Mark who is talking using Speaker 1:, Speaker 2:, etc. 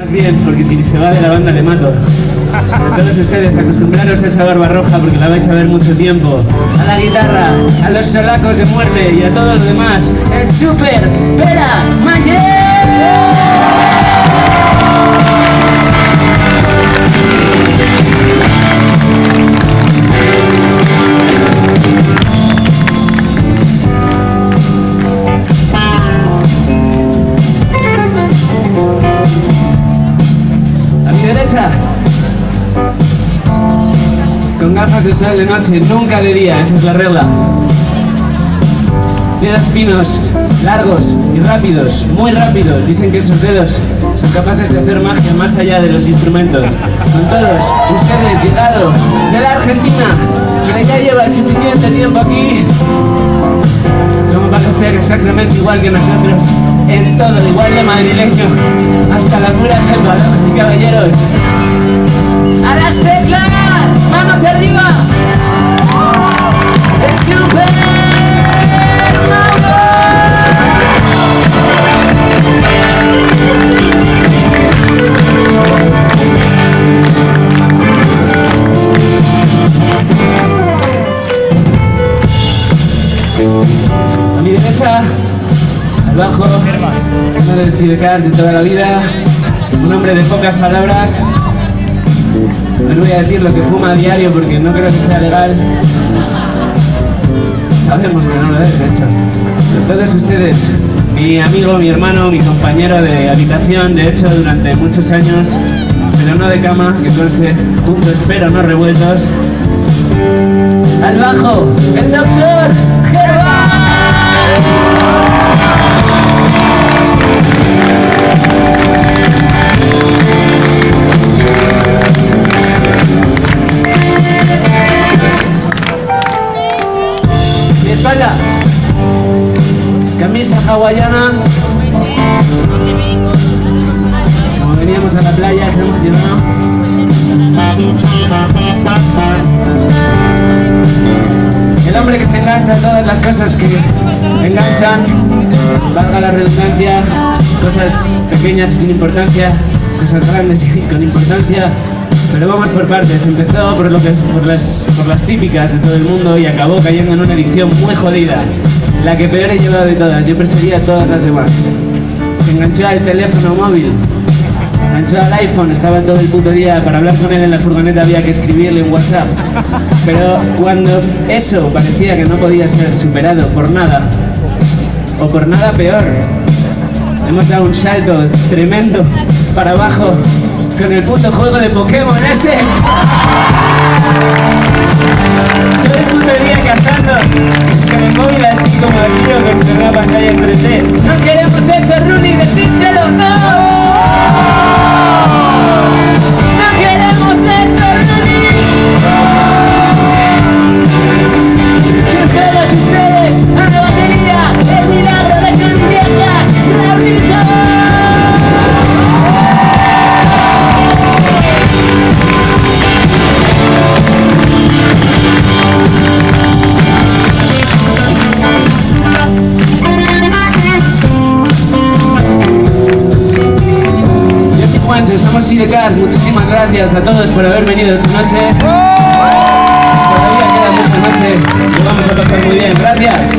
Speaker 1: Más bien, porque si se va de la banda le mato. Pero todos ustedes, acostumbraros a esa barba roja porque la vais a ver mucho tiempo. A la guitarra, a los solacos de muerte y a todos los demás, el Super Pera Mayer. Con gafas de sol de noche, nunca de día, esa es la regla. Dedos finos, largos y rápidos, muy rápidos. Dicen que esos dedos son capaces de hacer magia más allá de los instrumentos. Con todos ustedes, llegado de la Argentina, que ya lleva suficiente tiempo aquí como para ser exactamente igual que nosotros, en todo igual de madrileño, hasta la pura selva, damas y caballeros. ¡A las teclas! ¡Manos arriba! ¡El Super Mago! A mi derecha, al bajo, uno de los sidecars de toda la vida, un hombre de pocas palabras. No les voy a decir lo que fuma a diario porque no creo que sea legal. Sabemos que no lo es, de hecho. Pero todos ustedes, mi amigo, mi hermano, mi compañero de habitación, de hecho, durante muchos años, pero no de cama, que conste, juntos pero no revueltos. Al bajo, el Doctor Gervás. Mi espalda, camisa hawaiana. Como veníamos a la playa, se emocionó. El hombre que se engancha a todas las cosas que enganchan, valga la redundancia, cosas pequeñas sin importancia, cosas grandes y con importancia, pero vamos por partes. Empezó por las típicas de todo el mundo y acabó cayendo en una edición muy jodida, la que peor he llevado de todas. Yo prefería todas las demás. Se enganchó al teléfono móvil, se enganchó al iPhone, estaba todo el puto día. Para hablar con él en la furgoneta había que escribirle en WhatsApp. Pero cuando eso parecía que no podía ser superado por nada, o por nada peor, hemos dado un salto tremendo para abajo con el puto juego de Pokémon ese. Todo el puto día cantando con el móvil así como el tío con una pantalla en 3D. No queremos eso, Ruli, despíchalo, no. No queremos eso, Ruli. Con todos ustedes a la batería, el milagro de Candiejas, Raulito. Somos sidecars, muchísimas gracias a todos por haber venido esta noche. Todavía queda mucha noche, lo vamos a pasar muy bien, gracias.